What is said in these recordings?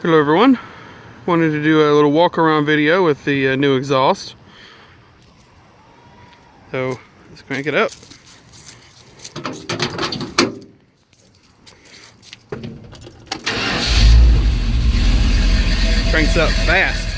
Hello everyone, wanted to do a little walk around video with the new exhaust. So let's crank it up. Cranks up fast.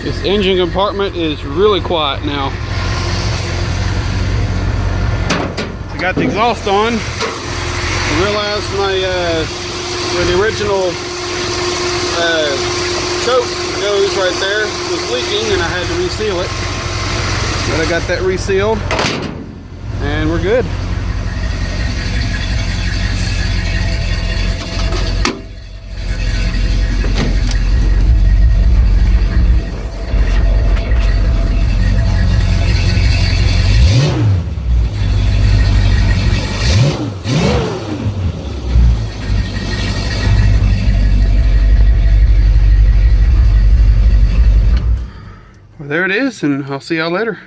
This engine compartment is really quiet now. I got the exhaust on. I realized where the original choke goes right there was leaking, and I had to reseal it. But I got that resealed, and we're good. Well, there it is, and I'll see y'all later.